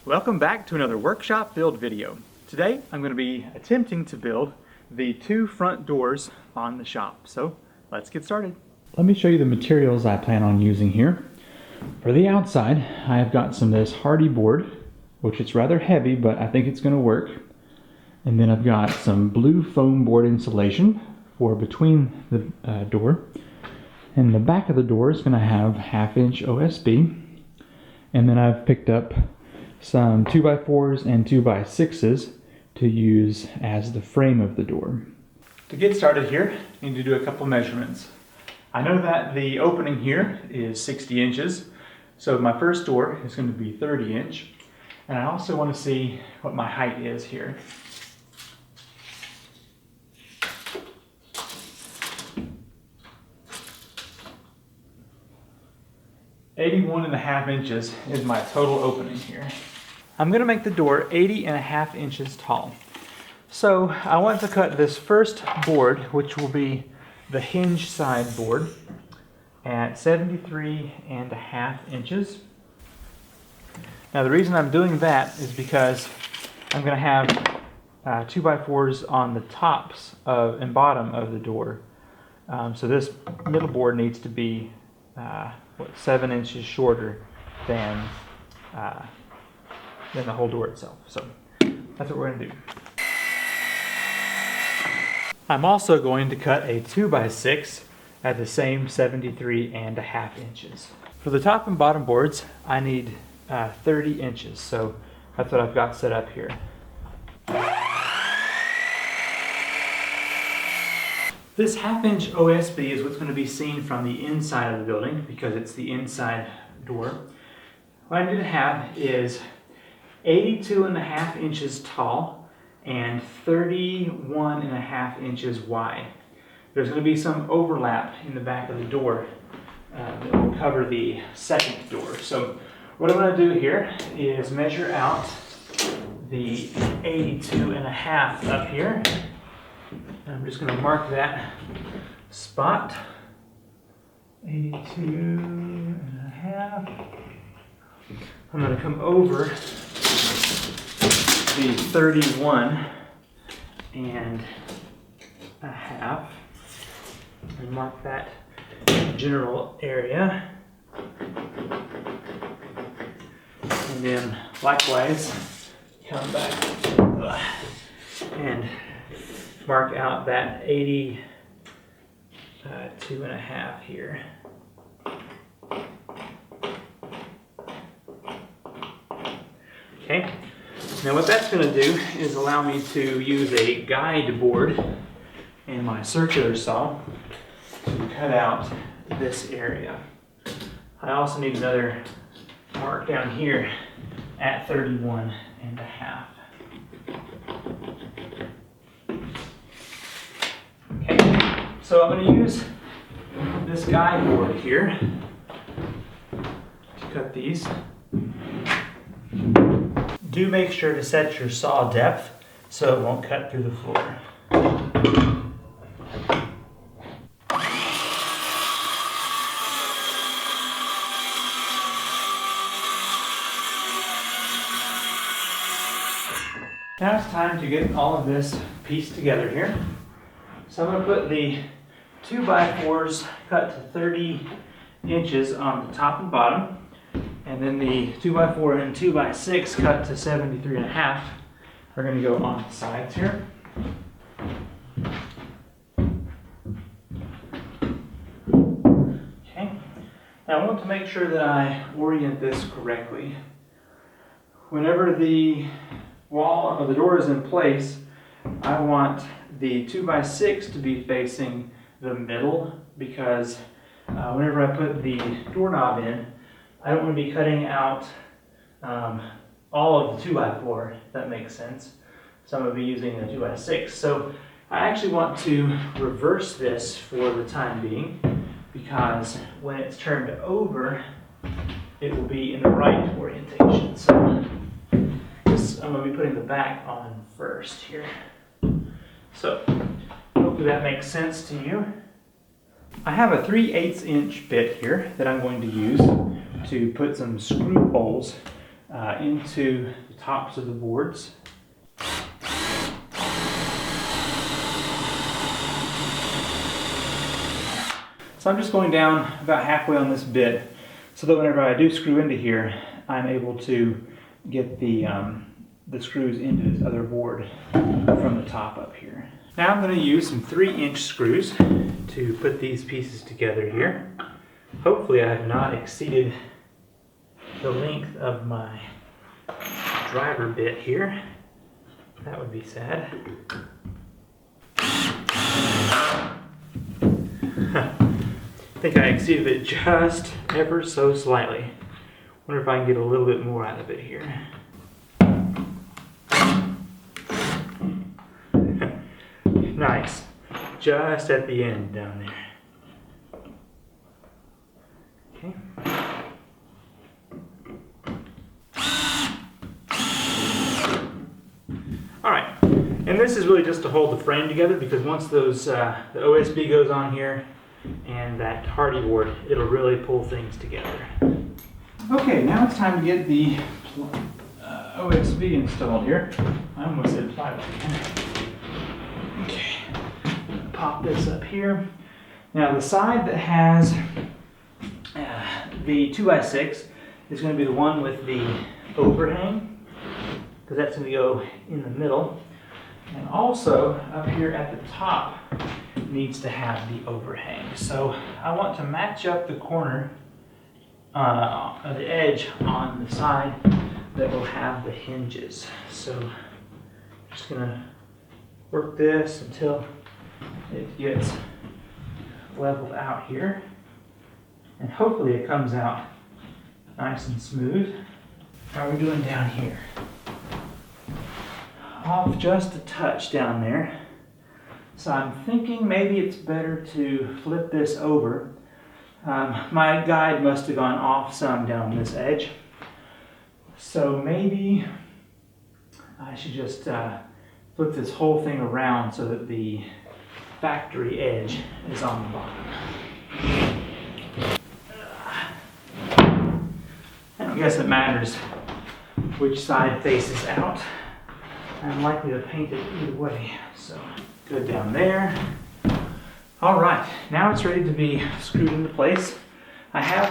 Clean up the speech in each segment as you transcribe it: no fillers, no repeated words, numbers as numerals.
Welcome back to another workshop build video. Today I'm going to be attempting to build the two front doors on the shop. So let's get started. Let me show you the materials I plan on using here. For the outside, I have got some of this hardy board, which is rather heavy, but I think it's going to work. And then I've got some blue foam board insulation for between the door. And the back of the door is going to have 1/2 inch OSB. And then I've picked up some 2x4s and 2x6s to use as the frame of the door. To get started here, I need to do a couple measurements. I know that the opening here is 60 inches, so my first door is going to be 30 inch. And I also want to see what my height is here. (81.5 inches is my total opening here. I'm going to make the door 80.5 inches tall. So I want to cut this first board, which will be the hinge side board, at 73.5 inches. Now the reason I'm doing that is because I'm going to have 2x4s on the tops and bottom of the door. So this middle board needs to be 7 inches shorter than the whole door itself. So that's what we're going to do. I'm also going to cut a 2x6 at the same 73.5 inches. For the top and bottom boards, I need 30 inches. So that's what I've got set up here. This 1/2 inch OSB is what's going to be seen from the inside of the building because it's the inside door. What I need to have is 82.5 inches tall and 31.5 inches wide. There's going to be some overlap in the back of the door that will cover the second door. So what I'm going to do here is measure out the 82.5 up here. I'm just going to mark that spot, 82.5. I'm going to come over the 31.5 and mark that general area. And then likewise, come back and mark out that 82.5 here. Okay, now what that's going to do is allow me to use a guide board and my circular saw to cut out this area. I also need another mark down here at 31.5. So I'm going to use this guide board here to cut these. Do make sure to set your saw depth so it won't cut through the floor. Now it's time to get all of this pieced together here. So I'm going to put the 2x4s cut to 30 inches on the top and bottom, and then the 2x4 and 2x6 cut to 73.5 are going to go on the sides here. Okay. Now I want to make sure that I orient this correctly. Whenever the wall or the door is in place, I want the 2x6 to be facing the middle because whenever I put the doorknob in, I don't want to be cutting out all of the 2x4, if that makes sense. So I'm going to be using the 2x6. So I actually want to reverse this for the time being because when it's turned over, it will be in the right orientation. So I'm going to be putting the back on first here. So hopefully that makes sense to you. I have a 3/8 inch bit here that I'm going to use to put some screw holes into the tops of the boards. So I'm just going down about halfway on this bit so that whenever I do screw into here, I'm able to get the screws into this other board from the top up here. Now I'm going to use some 3-inch screws to put these pieces together here. Hopefully I have not exceeded the length of my driver bit here. That would be sad. I think I exceeded it just ever so slightly. Wonder if I can get a little bit more out of it here. Nice. Just at the end down there. Okay. Alright. And this is really just to hold the frame together, because once those the OSB goes on here and that hardy board, it'll really pull things together. Okay, now it's time to get the OSB installed here. I almost said plywood. Okay, pop this up here. Now the side that has the 2x6 is going to be the one with the overhang, because that's going to go in the middle. And also up here at the top needs to have the overhang. So I want to match up the corner of the edge on the side that will have the hinges. So I'm just gonna work this until it gets leveled out here, and hopefully it comes out nice and smooth. How are we doing down here? Off just a touch down there. So I'm thinking maybe it's better to flip this over. My guide must have gone off some down this edge. So maybe I should just flip this whole thing around so that the factory edge is on the bottom. I don't guess it matters which side faces out. I'm likely to paint it either way, so good down there. All right, now it's ready to be screwed into place. I have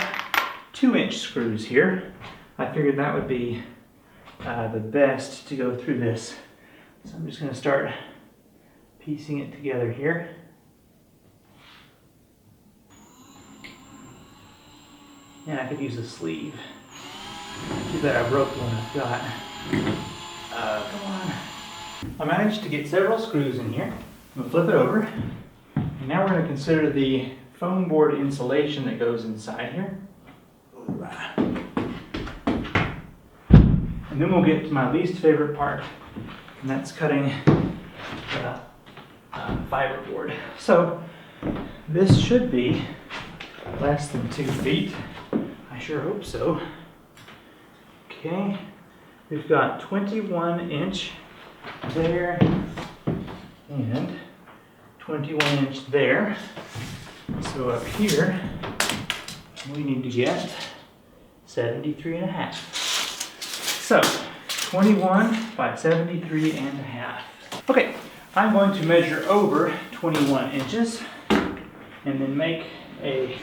2-inch screws here. I figured that would be the best to go through this. So I'm just going to start piecing it together here. And I could use a sleeve. Too bad I broke the one I've got. Come on. I managed to get several screws in here. I'm going to flip it over. And now we're going to consider the foam board insulation that goes inside here. And then we'll get to my least favorite part, and that's cutting the fiberboard. So this should be less than 2 feet. I sure hope so. Okay, we've got 21-inch there and 21-inch there. So up here we need to get 73.5. So 21 by 73.5. Okay, I'm going to measure over 21 inches and then make a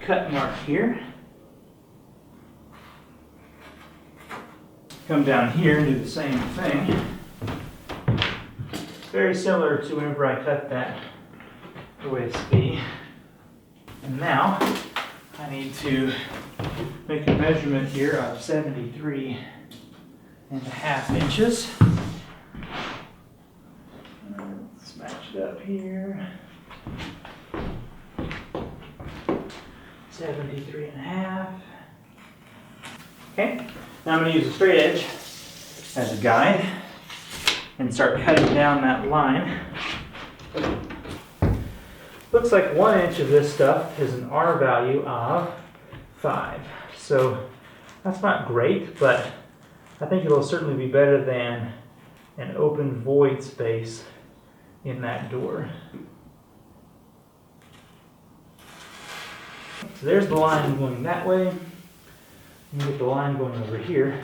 cut mark here. Come down here and do the same thing. Very similar to whenever I cut that OSB. And now I need to make a measurement here of 73.5 inches. Let's match it up here. 73.5. Okay, now I'm going to use a straight edge as a guide and start cutting down that line. Looks like 1 inch of this stuff is an R value of 5. So that's not great, but I think it'll certainly be better than an open void space in that door. So there's the line going that way. And get the line going over here.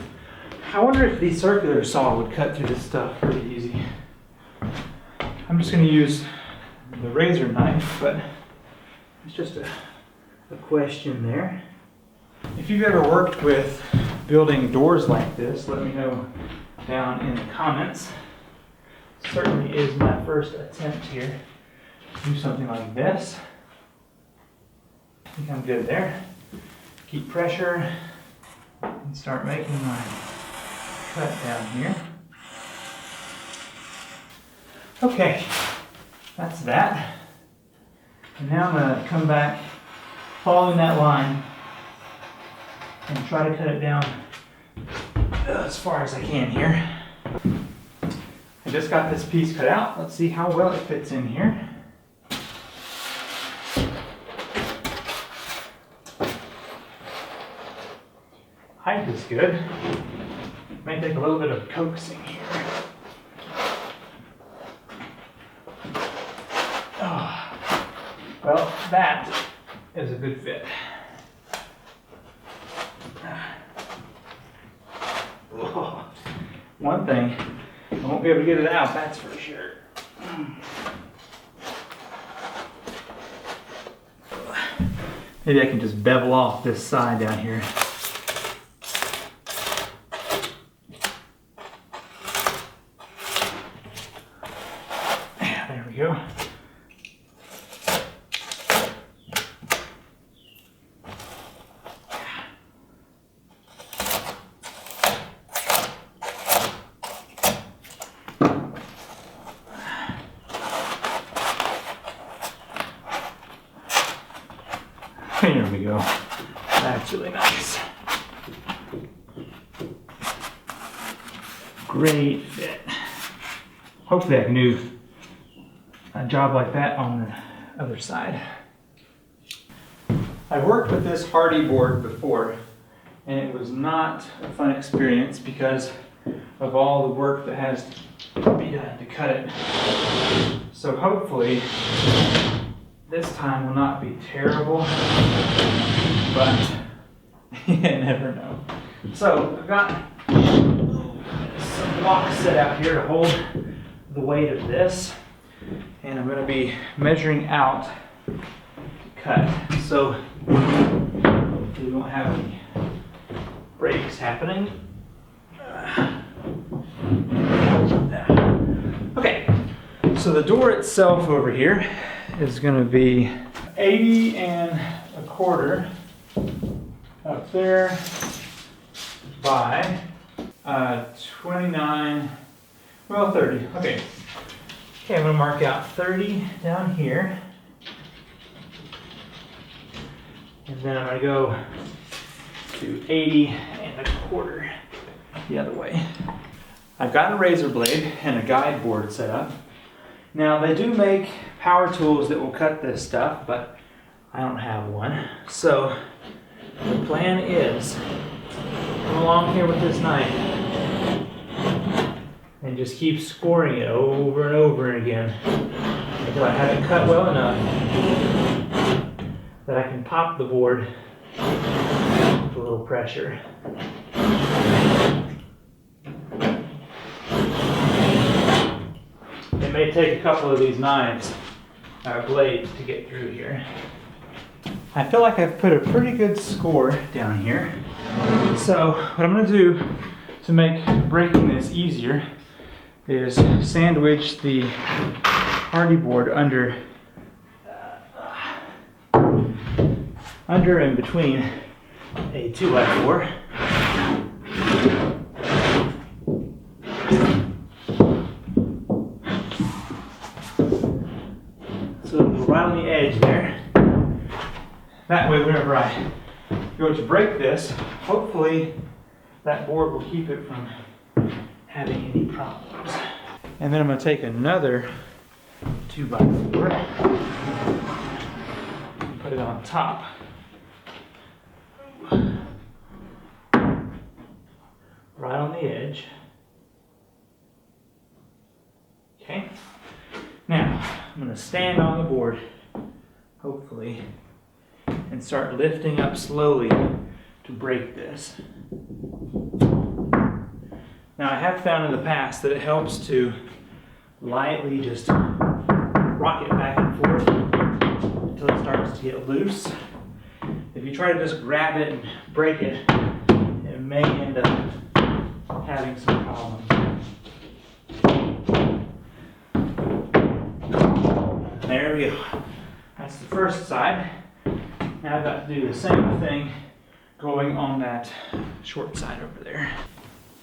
I wonder if the circular saw would cut through this stuff pretty easy. I'm just going to use the razor knife, but it's just a question there. If you've ever worked with building doors like this, let me know down in the comments. Certainly is my first attempt here to do something like this. I think I'm good there. Keep pressure and start making my cut down here. Okay, that's that. And now I'm going to come back following that line and try to cut it down as far as I can here. I just got this piece cut out. Let's see how well it fits in here. Height is good. May take a little bit of coaxing here. Oh, well, that is a good fit. Oh, one thing, I won't be able to get it out, that's for sure. Maybe I can just bevel off this side down here. There we go. There we go. That's really nice. Great fit. Hopefully I can do a job like that on the other side. I've worked with this hardy board before, and it was not a fun experience because of all the work that has to be done to cut it. So hopefully this time will not be terrible, but you never know. So I've got some blocks set out here to hold the weight of this, and I'm going to be measuring out to cut. So we won't have any breaks happening. Okay, so the door itself over here is going to be 80 1/4 up there by 29, well 30. Okay, I'm going to mark out 30 down here, and then I'm going to go to 80 1/4 the other way. I've got a razor blade and a guide board set up. Now they do make power tools that will cut this stuff, but I don't have one. So the plan is come along here with this knife and just keep scoring it over and over again until I have it cut well enough that I can pop the board with a little pressure. It may take a couple of these knives, or blades, to get through here. I feel like I've put a pretty good score down here. So what I'm going to do to make breaking this easier is sandwich the hardy board under and between a 2x4. So it'll go right on the edge there. That way, whenever I go to break this, hopefully that board will keep it from having any problems. And then I'm going to take another 2x4 and put it on top. Right on the edge. Okay. Now, I'm going to stand on the board, hopefully, and start lifting up slowly to break this. Now I have found in the past that it helps to lightly just rock it back and forth until it starts to get loose. If you try to just grab it and break it, it may end up having some problems. There we go. That's the first side. Now I've got to do the same thing going on that short side over there.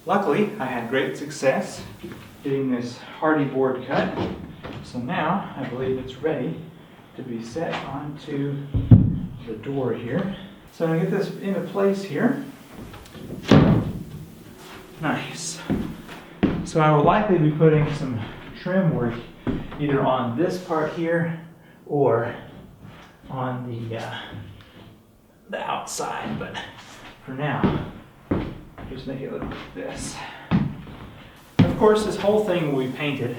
Luckily, I had great success getting this hardy board cut. So now I believe it's ready to be set onto the door here. So I'm going to get this into place here. Nice. So I will likely be putting some trim work either on this part here or on the outside, but for now, just make it look like this. Of course, this whole thing will be painted.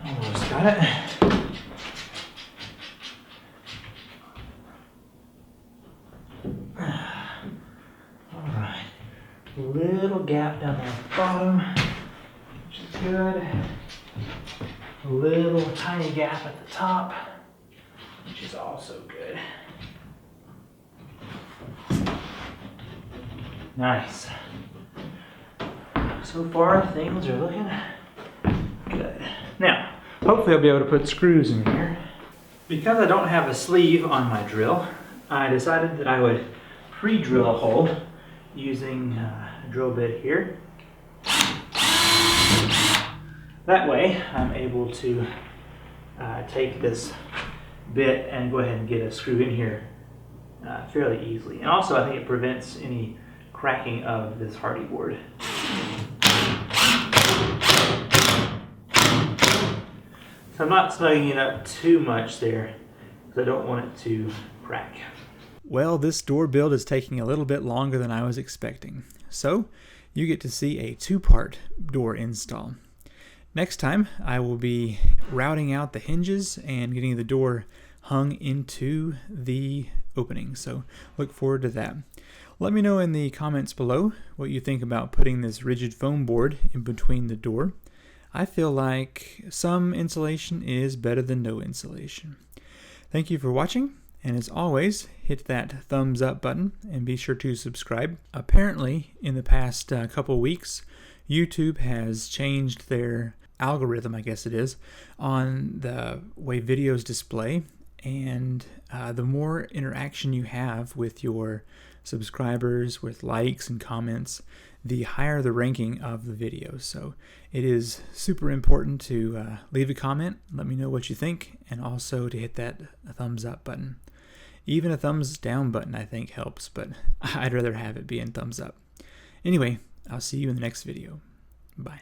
Almost got it. Alright, little gap down there at the bottom, which is good. A little tiny gap at the top, which is also good. Nice. So far, things are looking good. Now, hopefully I'll be able to put screws in here. Because I don't have a sleeve on my drill, I decided that I would pre-drill a hole using a drill bit here. That way, I'm able to take this bit and go ahead and get a screw in here fairly easily. And also, I think it prevents any cracking of this hardy board. So I'm not snugging it up too much there because I don't want it to crack. Well, this door build is taking a little bit longer than I was expecting. So, you get to see a two-part door install. Next time, I will be routing out the hinges and getting the door hung into the opening. So look forward to that. Let me know in the comments below what you think about putting this rigid foam board in between the door. I feel like some insulation is better than no insulation. Thank you for watching, and as always, hit that thumbs up button and be sure to subscribe. Apparently, in the past couple weeks, YouTube has changed their algorithm, I guess it is, on the way videos display, and the more interaction you have with your subscribers, with likes and comments, the higher the ranking of the video. So it is super important to leave a comment, let me know what you think, and also to hit that thumbs up button. Even a thumbs down button I think helps, but I'd rather have it be in thumbs up. Anyway, I'll see you in the next video. Bye.